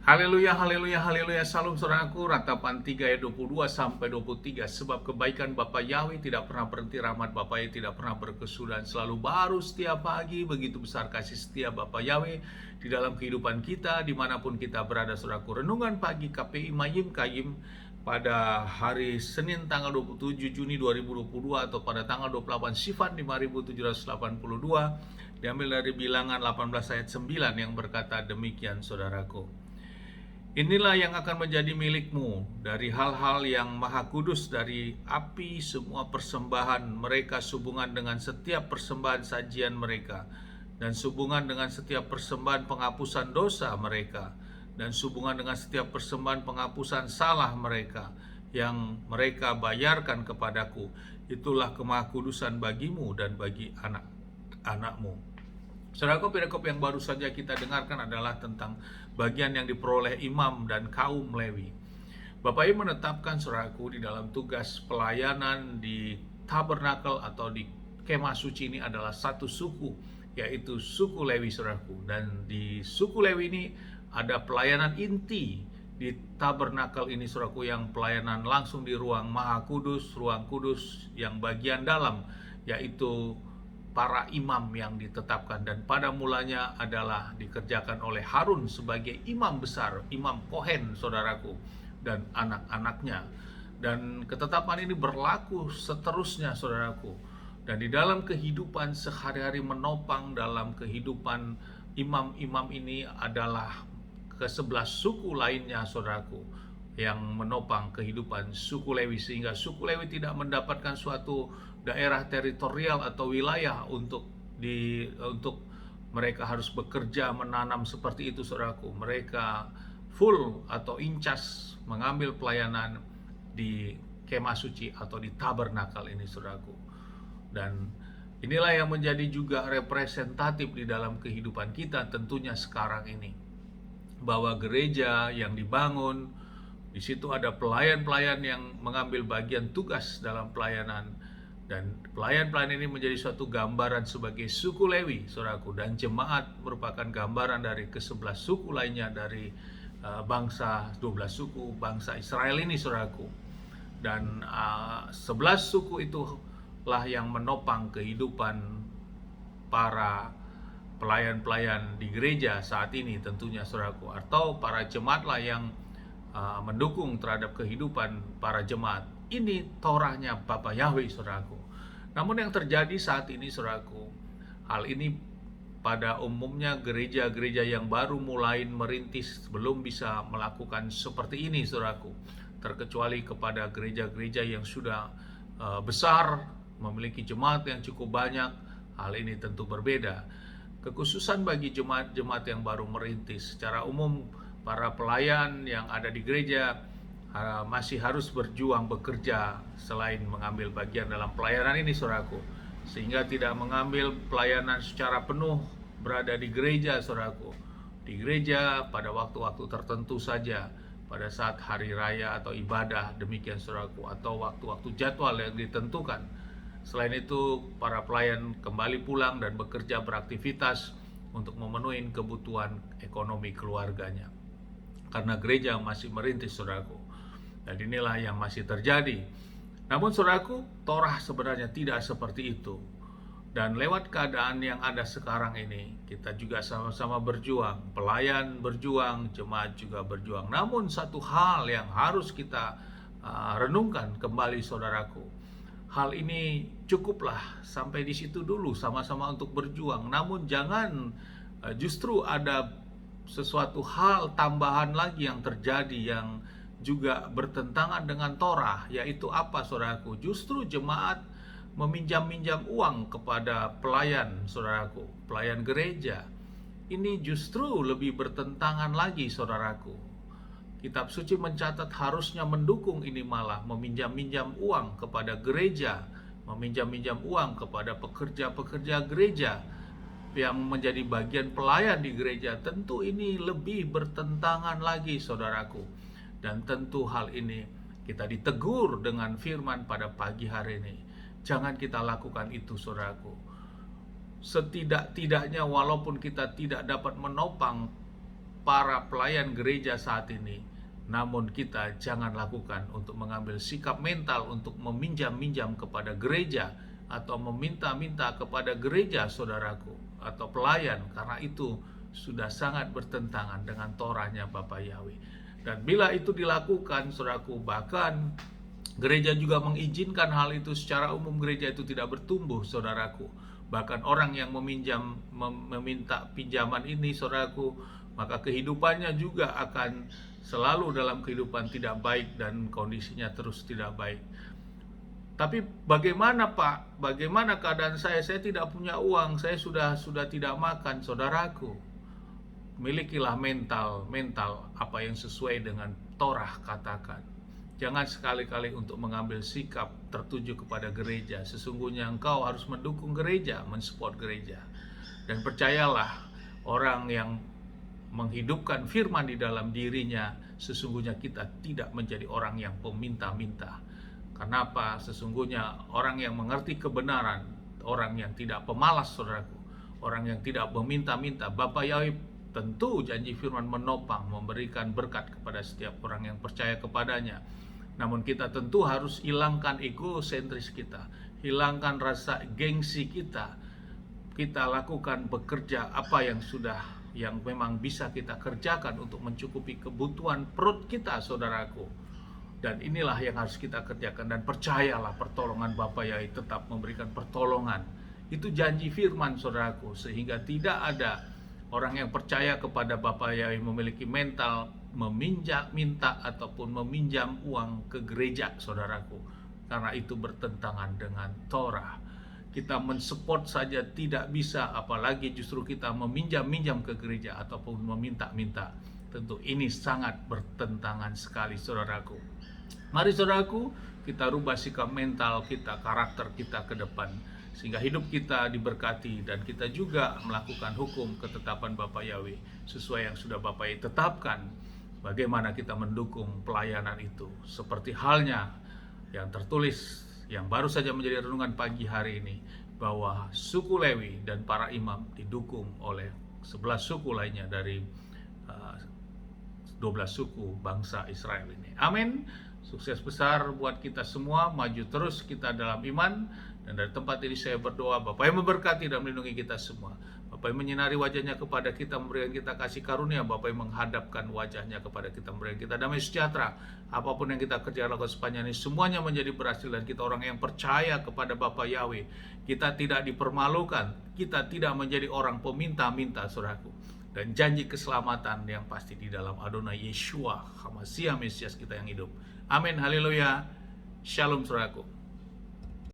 Haleluya, haleluya, haleluya. Salam saudaraku, ratapan 3 ayat 22 sampai 23. Sebab kebaikan Bapa Yahweh tidak pernah berhenti, rahmat Bapa Yahweh tidak pernah berkesudahan, selalu baru setiap pagi. Begitu besar kasih setia Bapa Yahweh di dalam kehidupan kita, dimanapun kita berada saudaraku. Renungan pagi KPI Mayim Kayim pada hari Senin tanggal 27 Juni 2022 atau pada tanggal 28 Sifat 5782, diambil dari Bilangan 18 ayat 9 yang berkata demikian saudaraku. Inilah yang akan menjadi milikmu dari hal-hal yang maha kudus, dari api semua persembahan mereka sehubungan dengan setiap persembahan sajian mereka, dan sehubungan dengan setiap persembahan penghapusan dosa mereka, dan sehubungan dengan setiap persembahan penghapusan salah mereka yang mereka bayarkan kepadaku. Itulah kemahakudusan bagimu dan bagi anak-anakmu. Saudaraku, perikop yang baru saja kita dengarkan adalah tentang bagian yang diperoleh imam dan kaum Lewi. Bapak Ibu menetapkan saudaraku di dalam tugas pelayanan di tabernakel atau di kemah suci ini adalah satu suku, yaitu suku Lewi saudaraku. Dan di suku Lewi ini ada pelayanan inti di tabernakel ini saudaraku, yang pelayanan langsung di ruang maha kudus, ruang kudus yang bagian dalam, yaitu para imam yang ditetapkan, dan pada mulanya adalah dikerjakan oleh Harun sebagai imam besar, imam Kohen saudaraku, dan anak-anaknya. Dan ketetapan ini berlaku seterusnya saudaraku, dan di dalam kehidupan sehari-hari menopang dalam kehidupan imam-imam ini adalah ke-11 suku lainnya saudaraku, yang menopang kehidupan suku Lewi, sehingga suku Lewi tidak mendapatkan suatu daerah teritorial atau wilayah untuk mereka harus bekerja menanam seperti itu saudaraku. Mereka full atau incas mengambil pelayanan di kemah suci atau di tabernakel ini saudaraku. Dan inilah yang menjadi juga representatif di dalam kehidupan kita tentunya sekarang ini, bahwa gereja yang dibangun di situ ada pelayan-pelayan yang mengambil bagian tugas dalam pelayanan, dan pelayan-pelayan ini menjadi suatu gambaran sebagai suku Lewi saudaraku, dan jemaat merupakan gambaran dari ke-11 suku lainnya dari bangsa 12 suku bangsa Israel ini saudaraku. Dan 11 suku itulah yang menopang kehidupan para pelayan-pelayan di gereja saat ini tentunya saudaraku, atau para jemaatlah yang mendukung terhadap kehidupan para jemaat. Ini Torahnya Bapa Yahweh saudaraku. Namun yang terjadi saat ini saudaraku, hal ini pada umumnya gereja-gereja yang baru mulai merintis belum bisa melakukan seperti ini saudaraku, terkecuali kepada gereja-gereja yang sudah besar, memiliki jemaat yang cukup banyak. Hal ini tentu berbeda. Kekhususan bagi jemaat-jemaat yang baru merintis, secara umum para pelayan yang ada di gereja masih harus berjuang bekerja selain mengambil bagian dalam pelayanan ini saudaraku, sehingga tidak mengambil pelayanan secara penuh berada di gereja saudaraku. Di gereja pada waktu-waktu tertentu saja, pada saat hari raya atau ibadah, demikian saudaraku, atau waktu-waktu jadwal yang ditentukan. Selain itu para pelayan kembali pulang dan bekerja beraktivitas untuk memenuhi kebutuhan ekonomi keluarganya, karena gereja masih merintis saudaraku. Dan inilah yang masih terjadi. Namun saudaraku, Torah sebenarnya tidak seperti itu. Dan lewat keadaan yang ada sekarang ini, kita juga sama-sama berjuang. Pelayan berjuang, jemaat juga berjuang. Namun satu hal yang harus kita renungkan kembali saudaraku, hal ini cukuplah sampai di situ dulu, sama-sama untuk berjuang. Namun jangan justru ada sesuatu hal tambahan lagi yang terjadi yang juga bertentangan dengan Torah, yaitu apa saudaraku? Justru jemaat meminjam-minjam uang kepada pelayan saudaraku, pelayan gereja. Ini justru lebih bertentangan lagi saudaraku. Kitab suci mencatat harusnya mendukung ini, malah meminjam-minjam uang kepada gereja, meminjam-minjam uang kepada pekerja-pekerja gereja yang menjadi bagian pelayan di gereja. Tentu ini lebih bertentangan lagi saudaraku. Dan tentu hal ini kita ditegur dengan firman pada pagi hari ini. Jangan kita lakukan itu saudaraku. Setidak-tidaknya walaupun kita tidak dapat menopang para pelayan gereja saat ini. Namun kita jangan lakukan untuk mengambil sikap mental untuk meminjam-minjam kepada gereja atau meminta-minta kepada gereja, saudaraku, atau pelayan, karena itu sudah sangat bertentangan dengan Torahnya Bapa Yahweh. Dan bila itu dilakukan, saudaraku, bahkan gereja juga mengizinkan hal itu secara umum, gereja itu tidak bertumbuh, saudaraku. Bahkan orang yang meminta pinjaman ini, saudaraku, maka kehidupannya juga akan selalu dalam kehidupan tidak baik dan kondisinya terus tidak baik. Tapi bagaimana Pak? Bagaimana keadaan saya? Saya tidak punya uang, saya sudah tidak makan, saudaraku. Milikilah mental apa yang sesuai dengan Torah katakan. Jangan sekali-kali untuk mengambil sikap tertuju kepada gereja. Sesungguhnya engkau harus mendukung gereja, mensupport gereja. Dan percayalah, orang yang menghidupkan firman di dalam dirinya, sesungguhnya kita tidak menjadi orang yang peminta-minta. Kenapa? Sesungguhnya orang yang mengerti kebenaran, orang yang tidak pemalas, saudaraku, orang yang tidak meminta-minta, Bapa Yahweh tentu janji firman menopang, memberikan berkat kepada setiap orang yang percaya kepadanya. Namun kita tentu harus hilangkan egosentris kita, hilangkan rasa gengsi kita. Kita lakukan bekerja apa yang memang bisa kita kerjakan untuk mencukupi kebutuhan perut kita, saudaraku. Dan inilah yang harus kita kerjakan, dan percayalah pertolongan Bapa Yahweh tetap memberikan pertolongan. Itu janji firman, saudaraku, sehingga tidak ada orang yang percaya kepada Bapa Yahweh memiliki mental minta ataupun meminjam uang ke gereja, saudaraku, karena itu bertentangan dengan Torah. Kita mensupport saja tidak bisa, apalagi justru kita meminjam-minjam ke gereja ataupun meminta-minta. Tentu ini sangat bertentangan sekali, saudaraku. Mari, saudaraku, kita rubah sikap mental kita, karakter kita ke depan, sehingga hidup kita diberkati dan kita juga melakukan hukum ketetapan Bapa Yahweh sesuai yang sudah Bapa Yahweh tetapkan. Bagaimana kita mendukung pelayanan itu, seperti halnya yang tertulis yang baru saja menjadi renungan pagi hari ini, bahwa suku Lewi dan para imam didukung oleh 11 suku lainnya dari 12 suku bangsa Israel ini. Amin. Sukses besar buat kita semua, maju terus kita dalam iman. Dan dari tempat ini saya berdoa, Bapa yang memberkati dan melindungi kita semua. Bapa yang menyinari wajahnya kepada kita, memberikan kita kasih karunia. Bapa yang menghadapkan wajahnya kepada kita, memberikan kita damai sejahtera. Apapun yang kita kerjakan lakukan sepanjang ini, semuanya menjadi berhasil. Dan kita orang yang percaya kepada Bapa Yahweh, kita tidak dipermalukan, kita tidak menjadi orang peminta-minta, saudaraku. Dan janji keselamatan yang pasti di dalam Adonai Yeshua HaMashiach, Mesias kita yang hidup. Amin, haleluya, shalom, saudaraku.